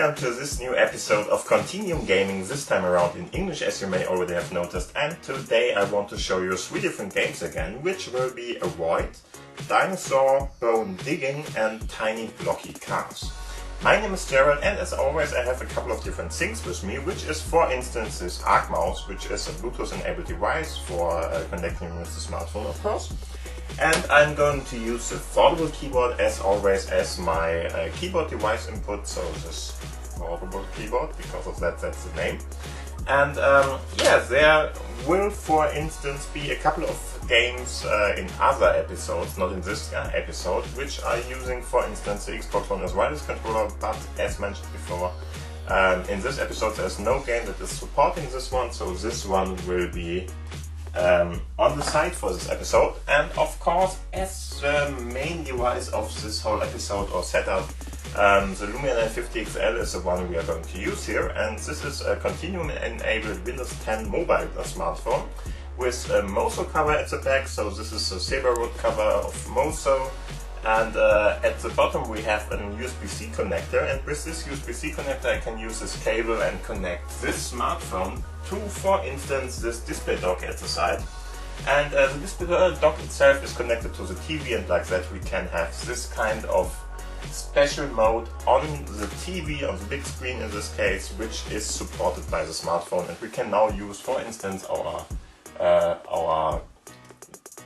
welcome to this new episode of Continuum Gaming, this time around in English as you may already have noticed, and today I want to show you 3 different games again, which will be Avoid, Dinosaur, Bone Digging and Tiny Blocky Cars. My name is Gerald and as always I have a couple of different things with me, which is for instance this Arc Mouse, which is a Bluetooth enabled device for connecting with the smartphone of course. And I'm going to use the Foldable keyboard as always as my keyboard device input, so this Foldable keyboard, because of that that's the name. And yeah, there will for instance be a couple of games in other episodes, not in this episode, which are using for instance the Xbox One as wireless controller, but as mentioned before, in this episode there's no game that is supporting this one, so this one will be on the side for this episode. And of course, as the main device of this whole episode or setup, the Lumia 950 XL is the one we are going to use here, and this is a Continuum enabled Windows 10 mobile smartphone with a Mozo cover at the back, so this is a Zebra Road cover of Mozo. And at the bottom we have a USB-C connector, and with this USB-C connector I can use this cable and connect this smartphone to, for instance, this display dock at the side. And the display dock itself is connected to the TV, and like that we can have this kind of special mode on the TV, on the big screen in this case, which is supported by the smartphone, and we can now use, for instance, our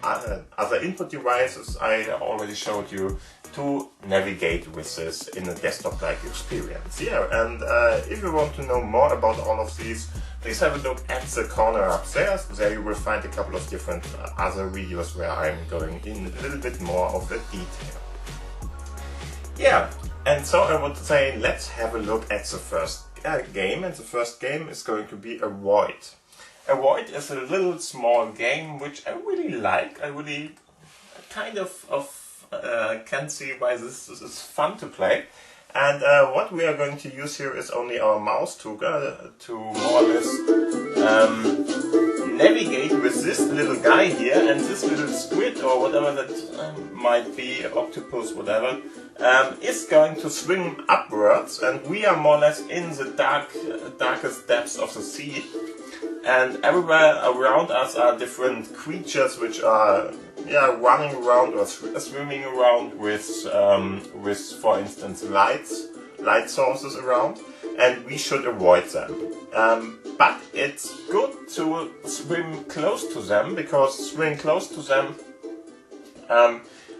other input devices I already showed you to navigate with this in a desktop-like experience. Yeah, and if you want to know more about all of these, please have a look at the corner upstairs. There you will find a couple of different other videos where I'm going in a little bit more of the detail. Yeah, and so I would say let's have a look at the first game, and the first game is going to be Avoid. Avoid is a little small game which I really like. I really kind of can see why this is fun to play. And what we are going to use here is only our mouse to more or less navigate with this little guy here, and this little squid or whatever that might be, octopus, whatever, is going to swim upwards, and we are more or less in the darkest depths of the sea. And everywhere around us are different creatures which are running around or swimming around with for instance light sources around, and we should avoid them. But it's good to swim close to them, because swimming close to them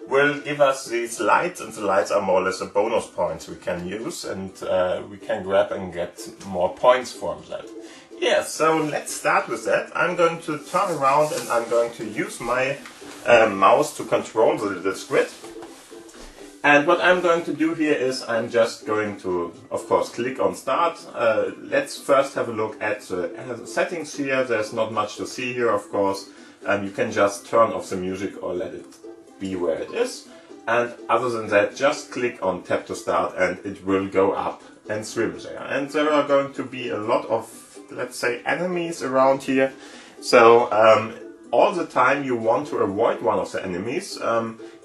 will give us these lights, and the lights are more or less a bonus points we can use, and we can grab and get more points from that. Yeah, so let's start with that. I'm going to turn around and I'm going to use my mouse to control the little squid. And what I'm going to do here is I'm just going to, of course, click on start. Let's first have a look at the settings here. There's not much to see here, of course. You can just turn off the music or let it be where it is. And other than that, just click on tap to start and it will go up and swim there. And there are going to be a lot of, let's say, enemies around here. So all the time you want to avoid one of the enemies,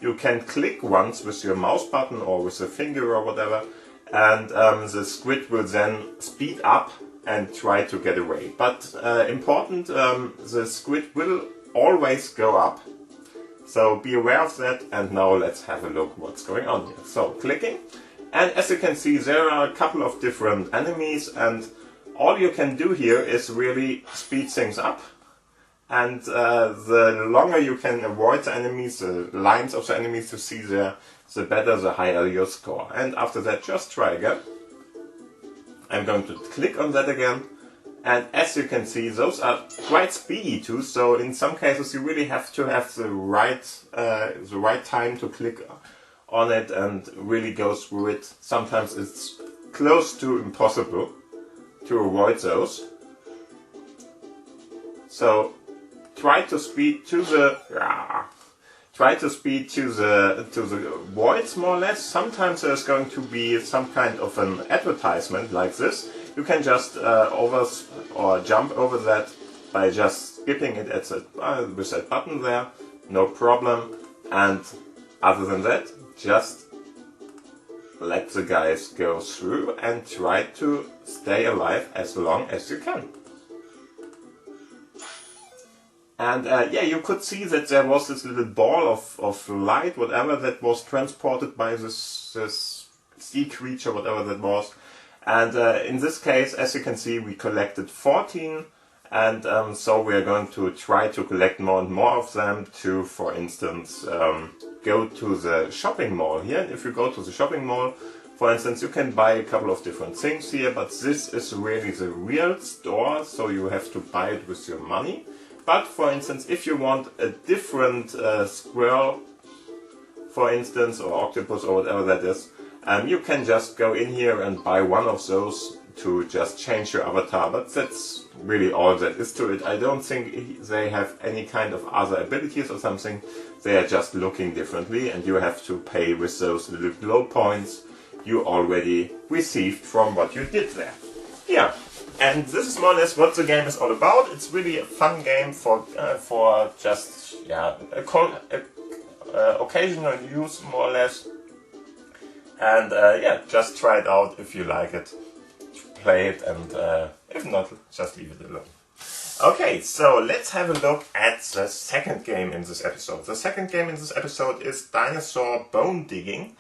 you can click once with your mouse button or with a finger or whatever, and the squid will then speed up and try to get away. But important, the squid will always go up. So be aware of that, and now let's have a look what's going on here. So clicking, and as you can see there are a couple of different enemies, and all you can do here is really speed things up, and the longer you can avoid the enemies, the lines of the enemies you see there, the better, the higher your score. And after that just try again. I'm going to click on that again, and as you can see those are quite speedy too, so in some cases you really have to have the right time to click on it and really go through it. Sometimes it's close to impossible to avoid those. So try to speed to the voids more or less. Sometimes there's going to be some kind of an advertisement like this. You can just jump over that by just skipping it at with that button there, no problem. And other than that, just let the guys go through and try to stay alive as long as you can. And yeah, you could see that there was this little ball of light, whatever, that was transported by this sea creature, whatever that was. And in this case, as you can see, we collected 14. And so we are going to try to collect more and more of them to, for instance, go to the shopping mall here. And if you go to the shopping mall, for instance, you can buy a couple of different things here, but this is really the real store, so you have to buy it with your money. But for instance, if you want a different squirrel, for instance, or octopus or whatever that is, you can just go in here and buy one of those to just change your avatar, but that's really all that is to it. I don't think they have any kind of other abilities or something. They are just looking differently, and you have to pay with those little glow points you already received from what you did there. Yeah, and this is more or less what the game is all about. It's really a fun game for just, yeah, occasional use, more or less. And yeah, just try it out if you like it. Play it, and if not, just leave it alone. Okay, so let's have a look at the second game in this episode. The second game in this episode is Dinosaur Bone Digging.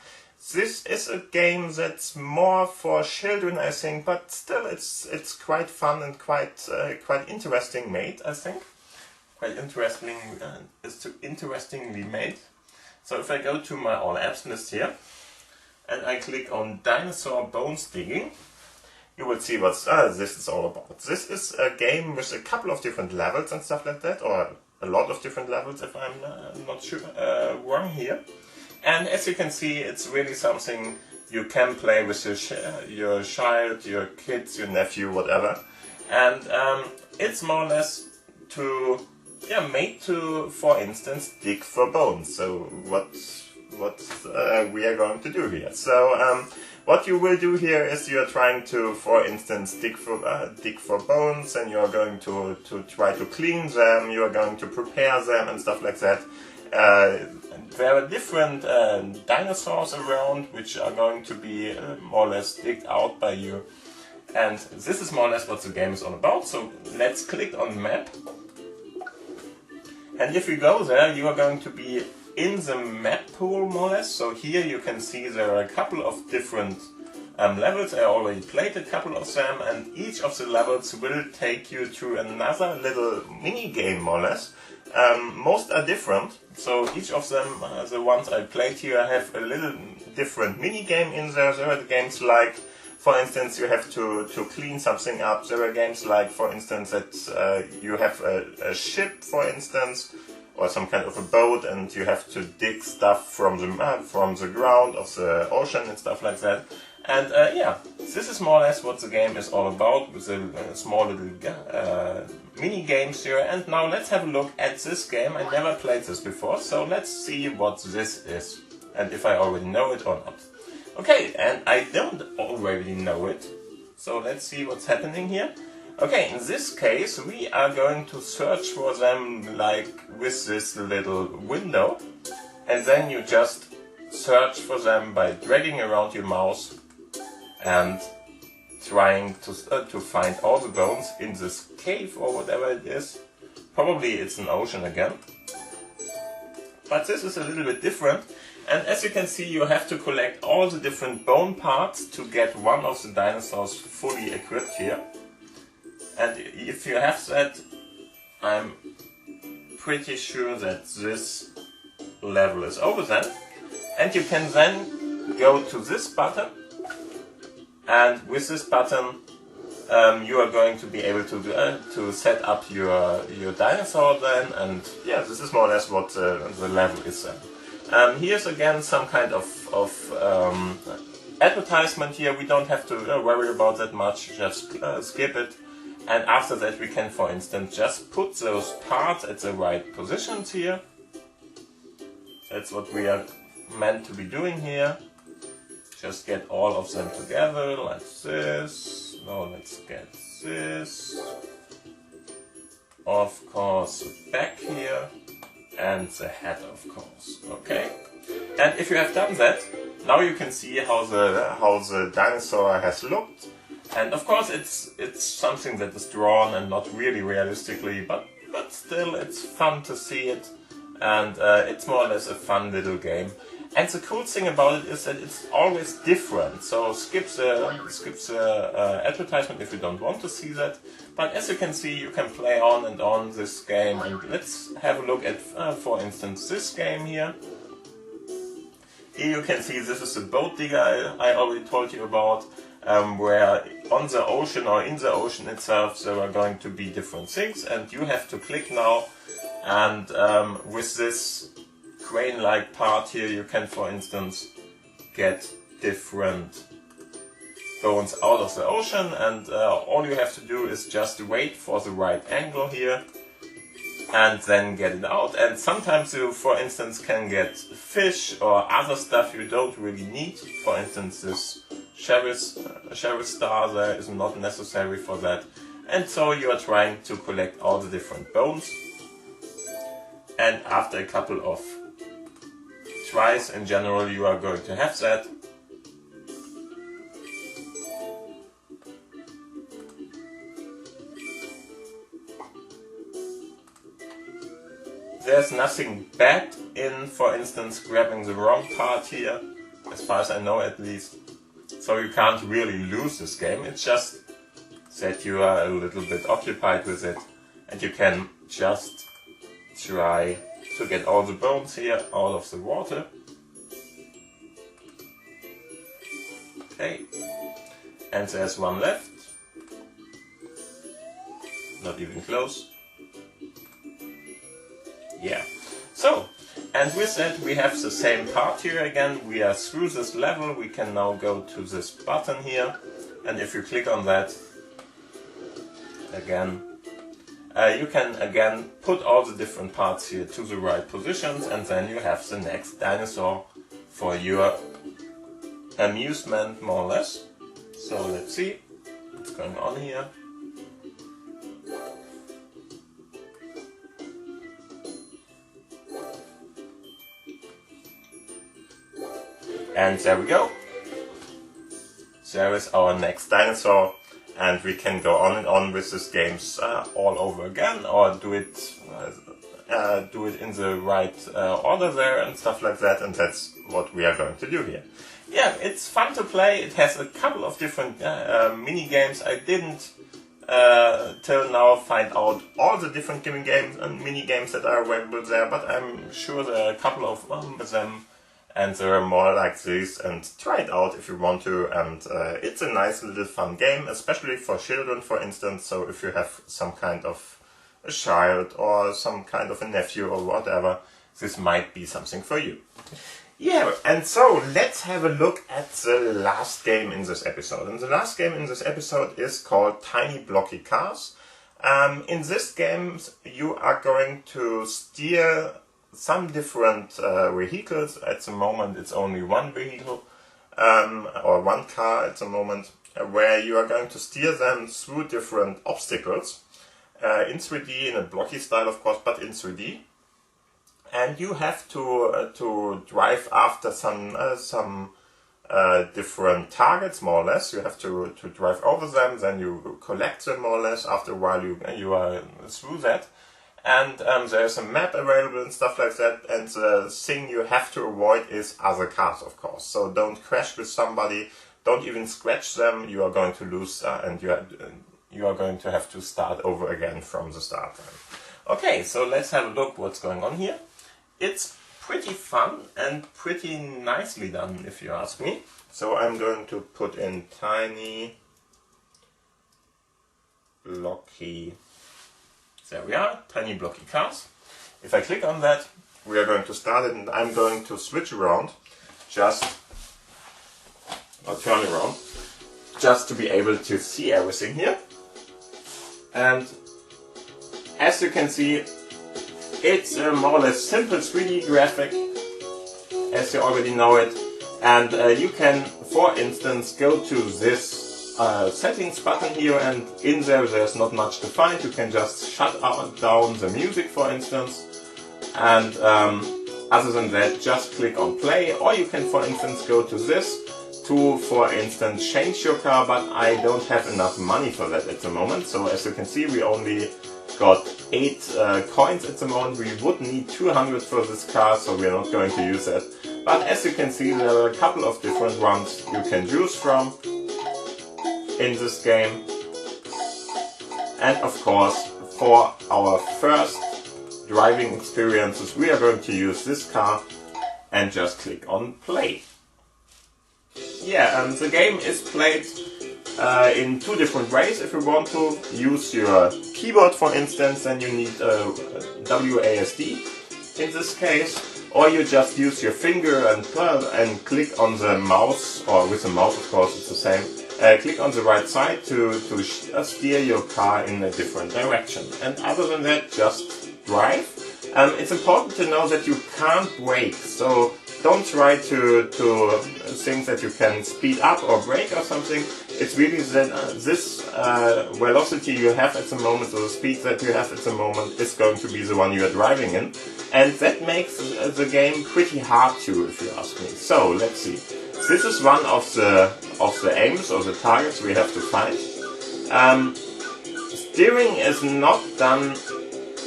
This is a game that's more for children, I think, but still it's quite fun and quite interesting made, I think. Quite interestingly made. So if I go to my all apps list here and I click on Dinosaur Bones Digging, you will see what this is all about. This is a game with a couple of different levels and stuff like that, or a lot of different levels if I'm not sure wrong here. And as you can see, it's really something you can play with your child, your kids, your nephew, whatever. And it's more or less made to, for instance, dig for bones. So what we are going to do here. So what you will do here is you are trying to, for instance, dig for bones, and you are going to try to clean them. You are going to prepare them and stuff like that. There are different dinosaurs around which are going to be more or less digged out by you. And this is more or less what the game is all about. So let's click on map. And if you go there, you are going to be in the map pool, more or less. So here you can see there are a couple of different levels. I already played a couple of them, and each of the levels will take you to another little mini game, more or less. Most are different, so each of them, the ones I played here, have a little different mini game in there. There are games like, for instance, you have to clean something up. There are games like, for instance, that you have a ship, for instance, or some kind of a boat, and you have to dig stuff from the ground of the ocean and stuff like that. And yeah, this is more or less what the game is all about, with a small little mini games here. And now let's have a look at this game. I never played this before, so let's see what this is, and if I already know it or not. Okay, and I don't already know it, so let's see what's happening here. Okay, in this case we are going to search for them like with this little window, and then you just search for them by dragging around your mouse and trying to find all the bones in this cave or whatever it is. Probably it's an ocean again. But this is a little bit different. And as you can see, you have to collect all the different bone parts to get one of the dinosaurs fully equipped here. And if you have that, I'm pretty sure that this level is over then. And you can then go to this button. And with this button, you are going to be able to set up your dinosaur then. And yeah, this is more or less what the level is then. Here's again some kind of advertisement here. We don't have to worry about that much, just skip it. And after that we can, for instance, just put those parts at the right positions here. That's what we are meant to be doing here. Just get all of them together, like this. Now let's get this. Of course, the back here. And the head, of course. Okay. And if you have done that, now you can see how the dinosaur has looked. And of course it's something that is drawn and not really realistically, but still it's fun to see it, and it's more or less a fun little game. And the cool thing about it is that it's always different, so skip the advertisement if you don't want to see that. But as you can see, you can play on and on this game, and let's have a look at, for instance, this game here. Here you can see this is the boat digger I already told you about, where on the ocean or in the ocean itself there are going to be different things, and you have to click now, and with this crane-like part here you can, for instance, get different bones out of the ocean, and all you have to do is just wait for the right angle here and then get it out. And sometimes you, for instance, can get fish or other stuff you don't really need. For instance, this sheriff star there is not necessary for that. And so you are trying to collect all the different bones. And after a couple of tries, in general, you are going to have that. There's nothing bad in, for instance, grabbing the wrong part here, as far as I know at least. So you can't really lose this game, it's just that you are a little bit occupied with it, and you can just try to get all the bones here out of the water. Okay, and there's one left, not even close. Yeah, so, and with that we have the same part here again. We are through this level. We can now go to this button here, and if you click on that again, you can again put all the different parts here to the right positions, and then you have the next dinosaur for your amusement, more or less. So let's see what's going on here. And there we go. There is our next dinosaur, and we can go on and on with these games all over again, or do it in the right order there and stuff like that. And that's what we are going to do here. Yeah, it's fun to play. It has a couple of different mini games. I didn't till now find out all the different games and mini games that are available there, but I'm sure there are a couple of them. And there are more like this, and try it out if you want to. And it's a nice little fun game, especially for children, for instance. So if you have some kind of a child or some kind of a nephew or whatever, this might be something for you. Yeah, and so let's have a look at the last game in this episode. And the last game in this episode is called Tiny Blocky Cars. In this game you are going to steer some different vehicles. At the moment it's only one vehicle or one car at the moment, where you are going to steer them through different obstacles in 3D, in a blocky style of course, but in 3D. And you have to drive after some different targets, more or less. You have to drive over them, then you collect them more or less. After a while you are through that. And there's a map available and stuff like that, and the thing you have to avoid is other cars, of course. So don't crash with somebody, don't even scratch them. You are going to lose, and you are going to have to start over again from the start. Okay, so let's have a look what's going on here. It's pretty fun and pretty nicely done, if you ask me. So I'm going to put in Tiny Blocky. There we are, Tiny Blocky Cars. If I click on that, we are going to start it, and I'm going to switch around, or turn around, just to be able to see everything here. And as you can see, it's a more or less simple 3D graphic, as you already know it. And you can, for instance, go to this settings button here, and in there's not much to find. You can just shut down the music, for instance, and other than that, just click on play, or you can for instance go to this to, for instance, change your car, but I don't have enough money for that at the moment. So as you can see, we only got 8 coins at the moment. We would need 200 for this car, so we're not going to use that. But as you can see, there are a couple of different ones you can choose from in this game. And of course, for our first driving experiences, we are going to use this car and just click on play. Yeah, and the game is played in 2 different ways. If you want to use your keyboard, for instance, then you need WASD in this case, or you just use your finger and click on the mouse, or with the mouse of course it's the same. Click on the right side to steer your car in a different direction. And other than that, just drive. It's important to know that you can't brake, so don't try to think that you can speed up or brake or something. It's really that this velocity you have at the moment, or the speed that you have at the moment, is going to be the one you are driving in. And that makes the game pretty hard to, if you ask me. So, let's see. This is one of the aims or the targets we have to find. Steering is not done,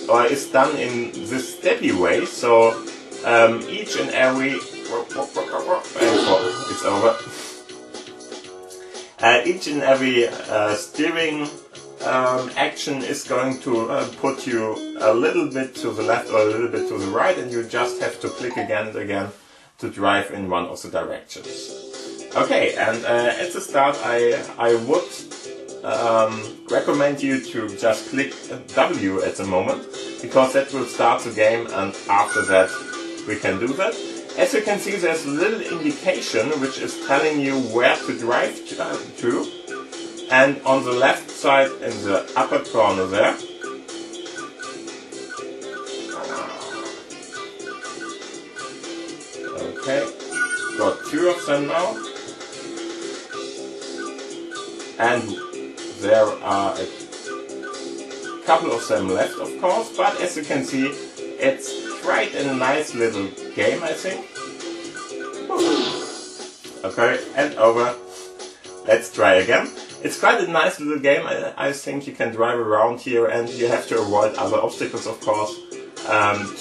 or is done in this steppy way, so each and every it's over. Each and every steering action is going to put you a little bit to the left or a little bit to the right, and you just have to click again and again to drive in one of the directions. Okay, and at the start I would recommend you to just click W at the moment, because that will start the game, and after that we can do that. As you can see, there's a little indication which is telling you where to drive to, and on the left side in the upper corner there, okay, got 2 of them now, and there are a couple of them left of course, but as you can see, it's quite a nice little game, I think. Okay, and over. Let's try again. It's quite a nice little game. I think you can drive around here, and you have to avoid other obstacles of course,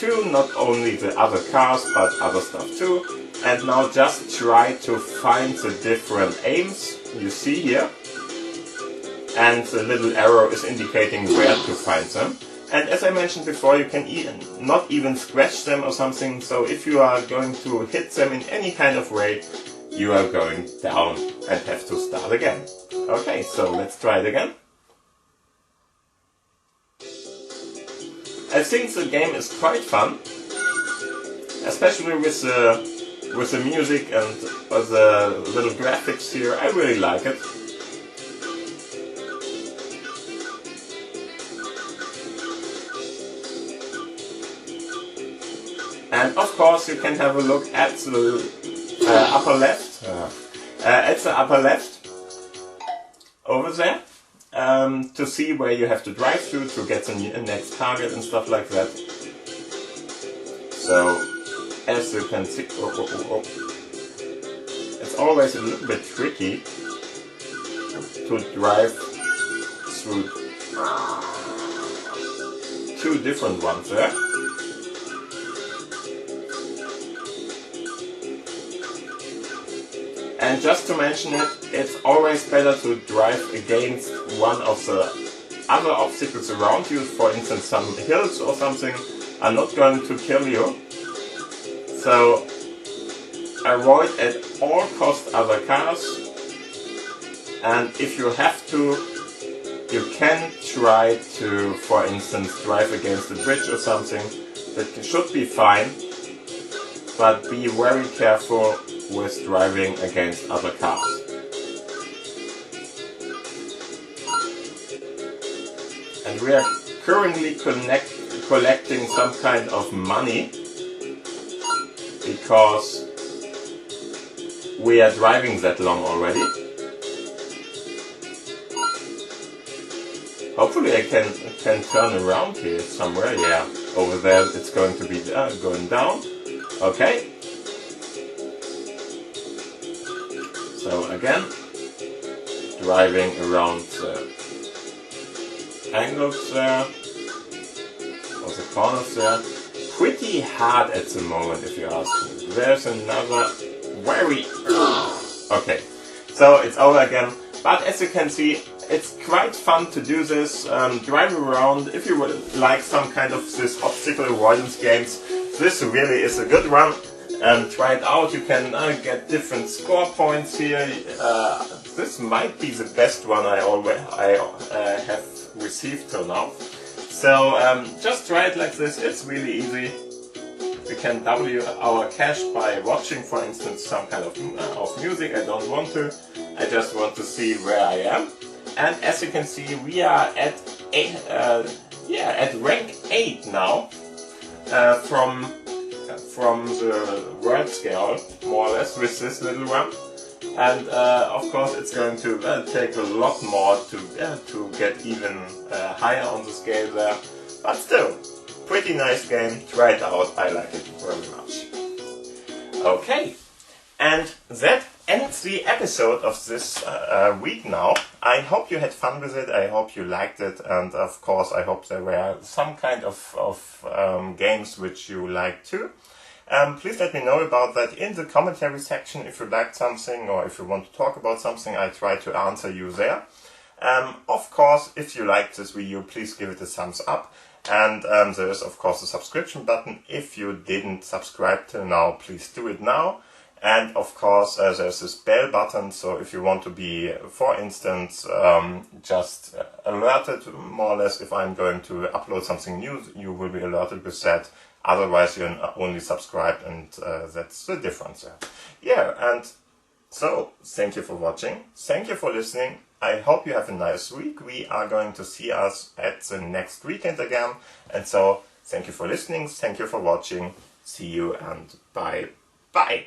to not only the other cars but other stuff too. And now just try to find the different aims you see here, and the little arrow is indicating where to find them. And as I mentioned before, you can not even scratch them or something, so if you are going to hit them in any kind of way, you are going down and have to start again. Okay, so let's try it again. I think the game is quite fun, especially with the music and the little graphics here. I really like it. And of course you can have a look at the upper left, over there, to see where you have to drive to get the next target and stuff like that. So as you can see, it's always a little bit tricky to drive through 2 different ones there. And just to mention it, it's always better to drive against one of the other obstacles around you. For instance, some hills or something are not going to kill you. So avoid at all costs other cars. And if you have to, you can try to, for instance, drive against a bridge or something. That should be fine, but be very careful with driving against other cars. And we are currently collecting some kind of money, because we are driving that long already. Hopefully I can turn around here somewhere. Yeah, over there it's going to be going down. Okay. So again, driving around the angles there, or the corners there. Pretty hard at the moment, if you ask me. There's another very... Okay, so it's over again. But as you can see, it's quite fun to do this, drive around. If you would like some kind of this obstacle avoidance games, this really is a good one. Try it out. You can get different score points here. This might be the best one I have received till now. So just try it like this. It's really easy. We can double our cash by watching, for instance, some kind of music. I don't want to. I just want to see where I am. And as you can see, we are at rank 8 now from the world scale, more or less, with this little one. And of course, it's going to take a lot more to get even higher on the scale there. But still, pretty nice game. Try it out. I like it very much. Okay, and that ends the episode of this week now. I hope you had fun with it. I hope you liked it, and of course, I hope there were some kind of games which you liked too. Please let me know about that in the commentary section if you liked something or if you want to talk about something. I try to answer you there. Of course, if you liked this video, please give it a thumbs up. And there is of course a subscription button. If you didn't subscribe till now, please do it now. And of course there's this bell button, so if you want to be, for instance, just alerted more or less if I'm going to upload something new, you will be alerted with that. Otherwise you're only subscribed, and that's the difference there. Yeah, and so thank you for watching, thank you for listening. I hope you have a nice week. We are going to see us at the next weekend again. And so thank you for listening, thank you for watching, see you and bye bye.